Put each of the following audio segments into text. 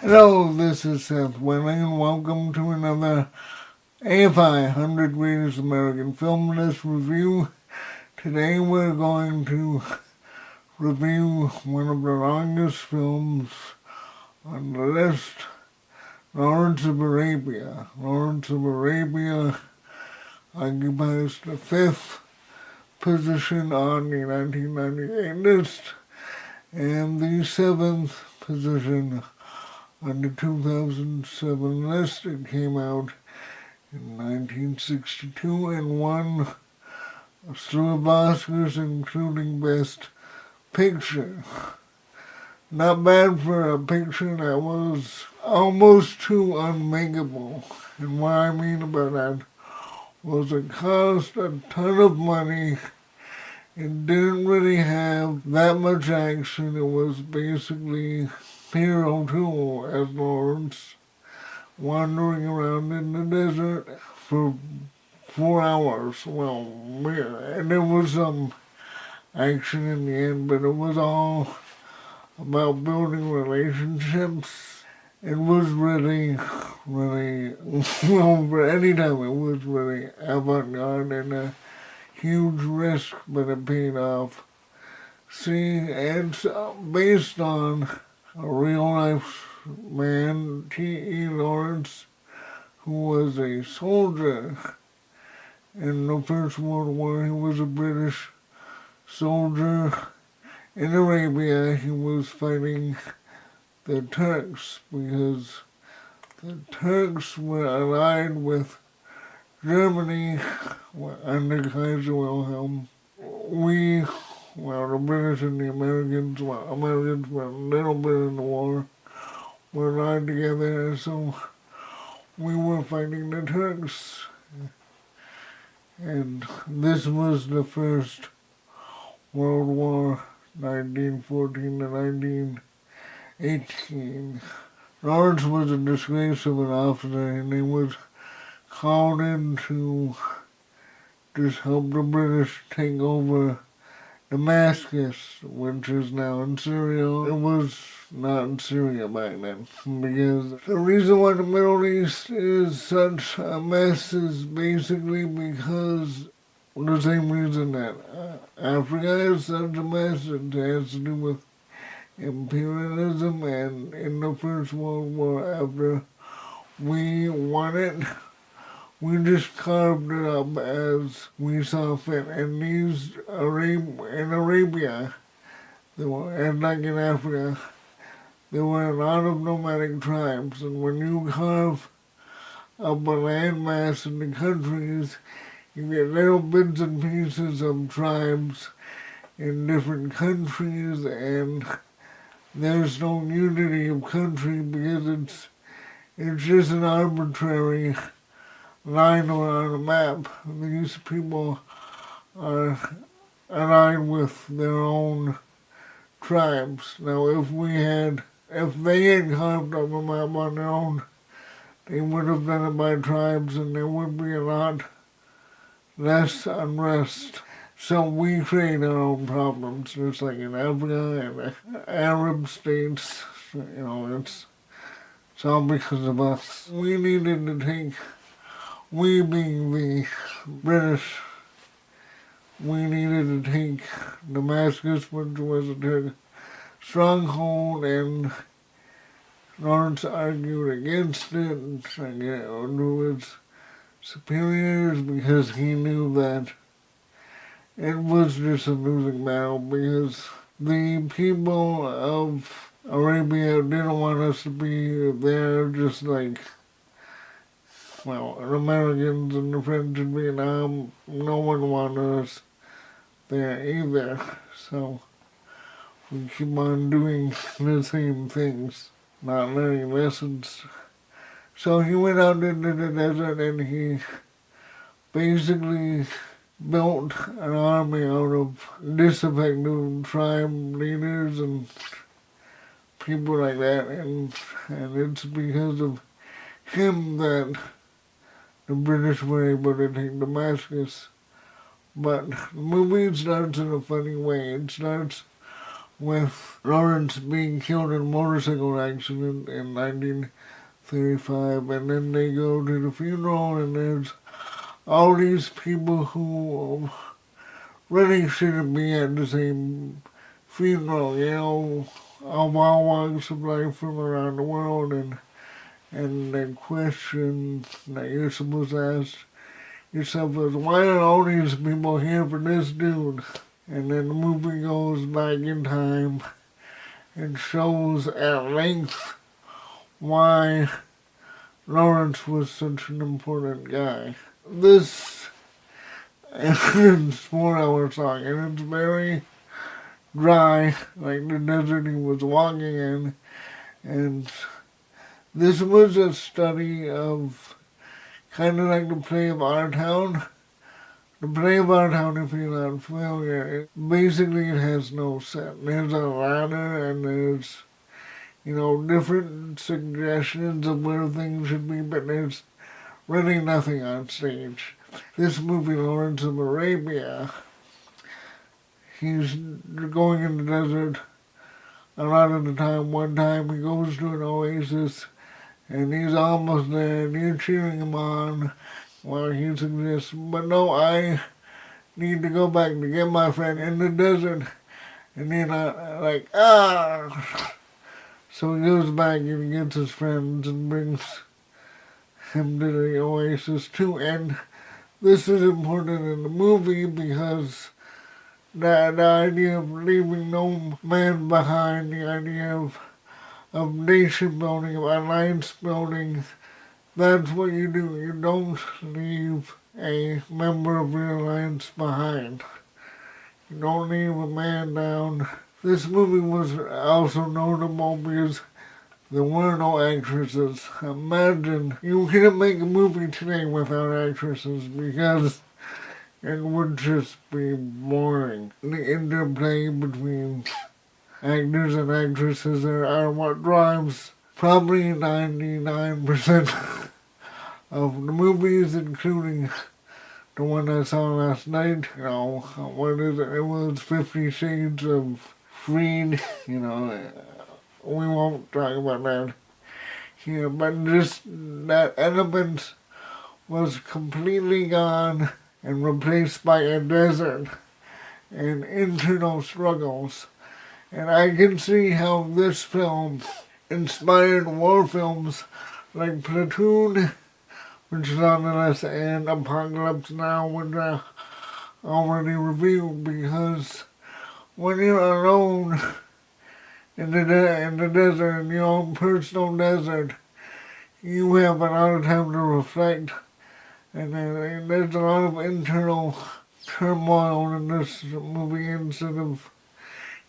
Hello, this is Seth Welling, and welcome to another AFI 100 Greatest American Film List review. Today we're going to review one of the longest films on the list, Lawrence of Arabia. Lawrence of Arabia occupies the 5th position on the 1998 list and the 7th position on the 2007 list. It came out in 1962 and won a slew of Oscars, including Best Picture. Not bad for a picture that was almost too unmakeable. And what I mean about that was it cost a ton of money. It didn't really have that much action. It was basically Hero 2 as Lawrence, wandering around in the desert for 4 hours. Well, and there was some action in the end, but it was all about building relationships. It was really, well, for any time, it was really avant-garde and a huge risk, but it paid off. See, it's based on a real-life man, T.E. Lawrence, who was a soldier in the First World War. He was a British soldier in Arabia. He was fighting the Turks because the Turks were allied with Germany under Kaiser Wilhelm. The British and the Americans were a little bit in the war, were allied together, so we were fighting the Turks. And this was the First World War, 1914 to 1918. Lawrence was a disgrace of an officer, and he was called in to just help the British take over Damascus, which is now in Syria. It was not in Syria back then, because the reason why the Middle East is such a mess is basically because the same reason that Africa is such a mess. It has to do with imperialism, and in the First World War, after we won it, we just carved it up as we saw fit. And these in Arabia, and like in Africa, there were a lot of nomadic tribes. And when you carve up a landmass in the countries, you get little bits and pieces of tribes in different countries, and there's no unity of country because it's just an arbitrary line on a map. These people are aligned with their own tribes. Now, if they had carved up a map on their own, they would have done it by tribes, and there would be a lot less unrest. So we create our own problems, just like in Africa and the Arab states. It's all because of us. We needed to take, we being the British, we needed to take Damascus, which was a Turkish stronghold, and Lawrence argued against it to his superiors because he knew that it was just a losing battle, because the people of Arabia didn't want us to be there, just like, the Americans and the French in Vietnam. No one wanted us there either. So we keep on doing the same things, not learning lessons. So he went out into the desert and he basically built an army out of disaffected tribe leaders and people like that, and it's because of him that the British were able to take Damascus. But the movie starts in a funny way. It starts with Lawrence being killed in a motorcycle accident in 1935, and then they go to the funeral, and there's all these people who really shouldn't be at the same funeral, of all walks of life from around the world, and the question that you're supposed to ask yourself is, why are all these people here for this dude? And then the movie goes back in time and shows at length why Lawrence was such an important guy. This is 4 hours long, and it's very dry, like the desert he was walking in, and this was a study of kind of like the play of Our Town. The play of Our Town, if you're not familiar, basically it has no set. There's a ladder and there's, different suggestions of where things should be, but there's really nothing on stage. This movie, Lawrence of Arabia, he's going in the desert a lot of the time. One time he goes to an oasis and he's almost there and you're cheering him on while he suggests, but no, I need to go back to get my friend in the desert. And you're not like, So he goes back and he gets his friends and brings him to the oasis too. And this is important in the movie because the idea of leaving no man behind, the idea of nation building, of alliance building, that's what you do. You don't leave a member of your alliance behind. You don't leave a man down. This movie was also notable because there were no actresses. Imagine, you couldn't make a movie today without actresses because it would just be boring. The interplay between actors and actresses are what drives probably 99% of the movies, including the one I saw last night. What is it? It was 50 Shades of Freed. We won't talk about that here, but just that element was completely gone and replaced by a desert and internal struggles. And I can see how this film inspired war films like Platoon, which is on the list, and Apocalypse Now, which I already reviewed, because when you're alone in the desert, in your own personal desert, you have a lot of time to reflect, and there's a lot of internal turmoil in this movie. Instead of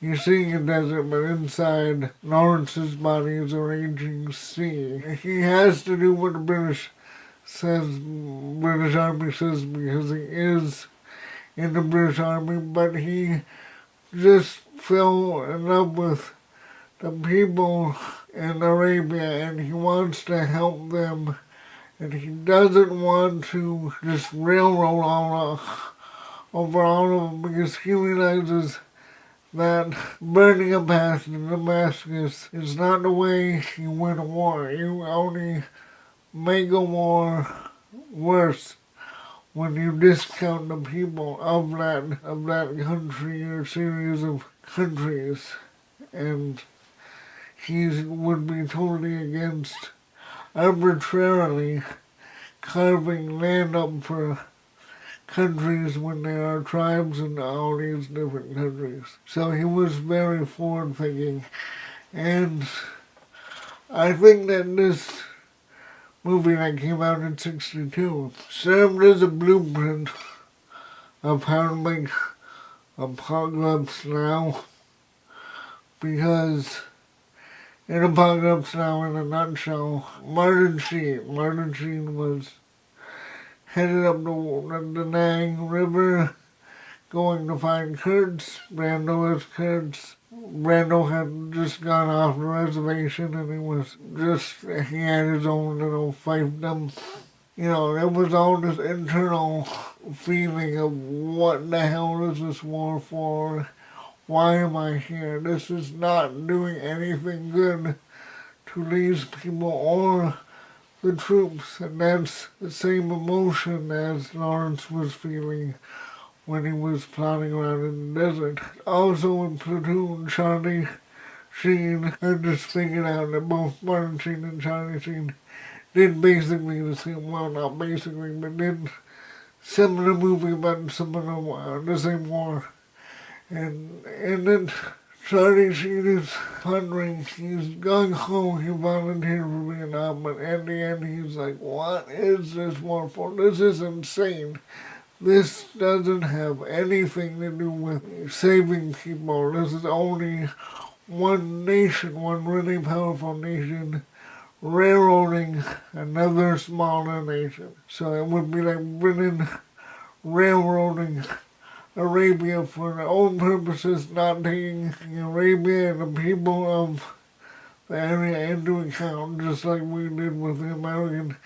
you seeing a desert, but inside Lawrence's body is a raging sea. He has to do what the British Army says, because he is in the British Army, but he just fell in love with the people in Arabia, and he wants to help them, and he doesn't want to just railroad over all of them, because he realizes that burning a path in Damascus is not the way you win a war. You only make a war worse when you discount the people of that country or series of countries. And he would be totally against arbitrarily carving land up for countries when there are tribes in all these different countries. So he was very forward-thinking, and I think that this movie that came out in '62 served as a blueprint of how to make Apocalypse Now, because in Apocalypse Now, in a nutshell, Martin Sheen was headed up the Nang River, going to find Kurtz. Brando is Kurtz. Brando had just gone off the reservation, and he had his own little fiefdom. There was all this internal feeling of what the hell is this war for? Why am I here? This is not doing anything good to these people or the troops. And that's the same emotion as Lawrence was feeling when he was plodding around in the desert. Also in Platoon, Charlie Sheen had just figured out that both Martin Sheen and Charlie Sheen did basically the same, well, not basically, but did similar movie about similar, the same war. And in it, Charlie Sheen is wondering, he's gung-ho, he volunteered for Vietnam, but at the end he's like, what is this war for? This is insane. This doesn't have anything to do with saving people. This is only one nation, one really powerful nation, railroading another smaller nation. So it would be like Britain railroading Arabia for their own purposes, not taking Arabia and the people of the area into account, just like we did with the American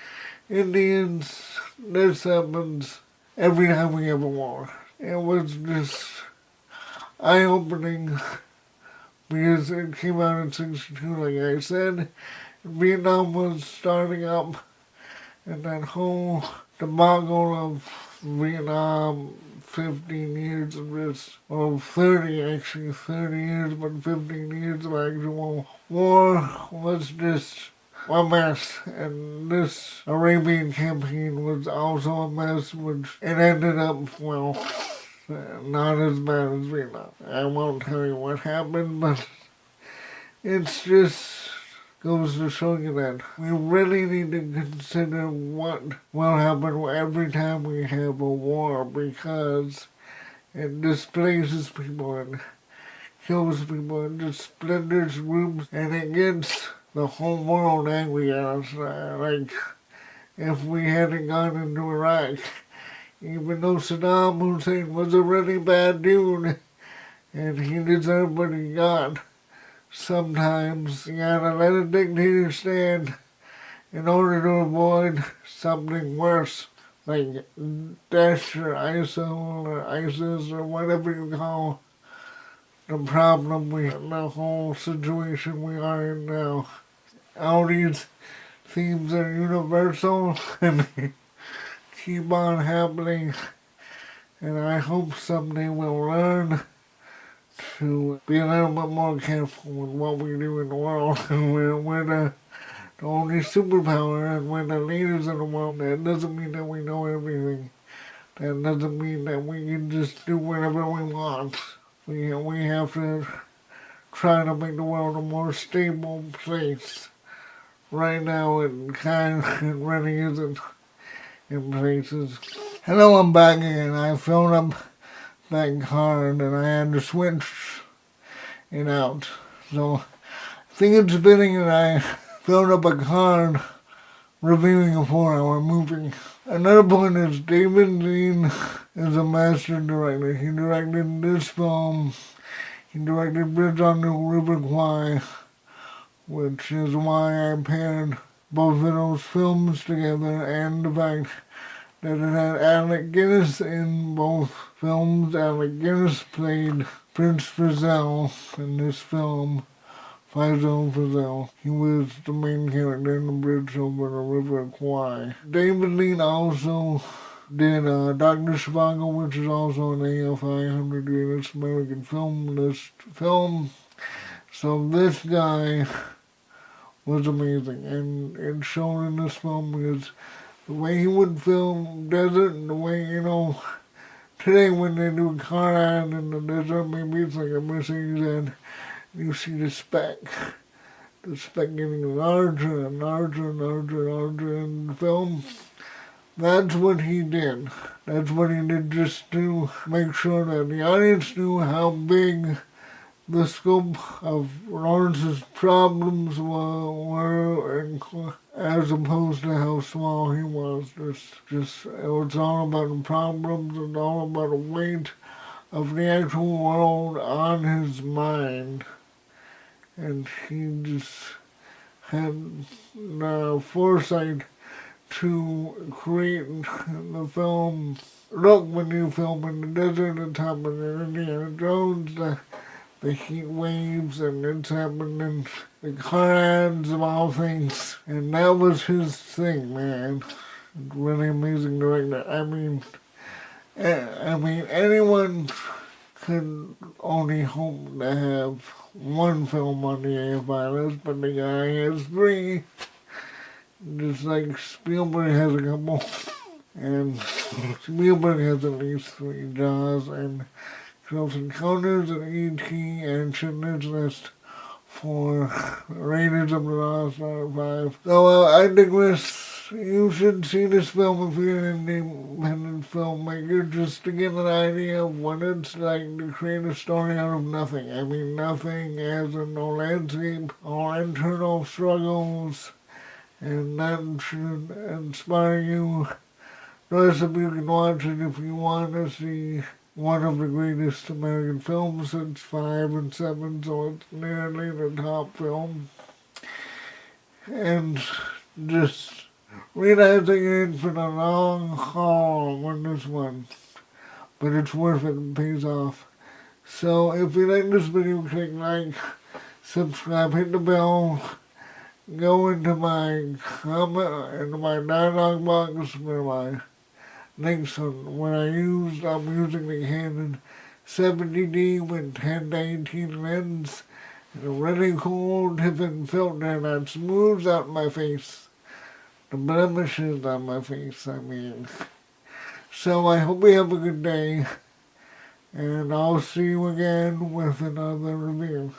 Indians. This happens every time we have a war. It was just eye-opening because it came out in '62, like I said. Vietnam was starting up, and that whole debacle of Vietnam, 15 years of this, or 30 actually, 30 years, but 15 years of actual war was just a mess. And this Arabian campaign was also a mess, which it ended up, well, not as bad as Vietnam. I won't tell you what happened, but it's just goes to show you that we really need to consider what will happen every time we have a war, because it displaces people and kills people and just splinters groups, and it gets the whole world angry at us. Like, if we hadn't gone into Iraq, even though Saddam Hussein was a really bad dude and he deserved what he got, sometimes you gotta let a dictator stand in order to avoid something worse, like Daesh or ISIL or ISIS or whatever you call the problem with the whole situation we are in now. All these themes are universal and they keep on happening, and I hope someday we'll learn to be a little bit more careful with what we do in the world. We're the only superpower, and we're the leaders of the world. That doesn't mean that we know everything. That doesn't mean that we can just do whatever we want. We have to try to make the world a more stable place. Right now it really isn't in places. Hello, I'm back again. I filled up that card and I had to switch it out. So I think it's fitting that I filled up a card reviewing a 4-hour movie. Another point is David Lean is a master director. He directed this film. He directed Bridge on the River Kwai, which is why I paired both of those films together, and the fact that it had Alec Guinness in both films. Alec Guinness played Prince Frizzell in this film, Faisal Frizzell. He was the main character in the Bridge over the River Kwai. David Lean also did Dr. Zhivago, which is also an AFI 100 Greatest American Film List film. So this guy was amazing, and it's shown in this film because the way he would film desert, and the way, today when they do a car ad in the desert, maybe it's like a Mercedes ad, you see the speck getting larger and larger and larger and larger in the film. That's what he did. That's what he did, just to make sure that the audience knew how big the scope of Lawrence's problems were, as opposed to how small he was. Just it was all about the problems and all about the weight of the actual world on his mind. And he just had the foresight to create the film. Look, when you film in the desert, it's happening in Indiana Jones. the heat waves, and it's happened in the car ads of all things. And that was his thing, man. Really amazing director. I mean, anyone could only hope to have one film on the AFI list, but the guy has 3. Just like Spielberg has a couple. And Spielberg has at least 3: Jaws and Close Encounters and E.T. and Schindler's List for Raiders of the Lost Ark 5. So I digress. You should see this film if you're an independent filmmaker, just to get an idea of what it's like to create a story out of nothing. I mean, nothing as in no landscape or internal struggles, and that should inspire you. The rest of you can watch it if you want to see one of the greatest American films since 5 and 7, so it's nearly the top film. And just realizing you're in for the long haul on this one. But it's worth it and pays off. So if you like this video, click like, subscribe, hit the bell, go into my comment, into my dialog box for my links on what I'm using the Canon 70D with 10 to 18 lens and a really cool tip-in filter that smooths out my face. The blemishes on my face, I mean. So I hope you have a good day, and I'll see you again with another review.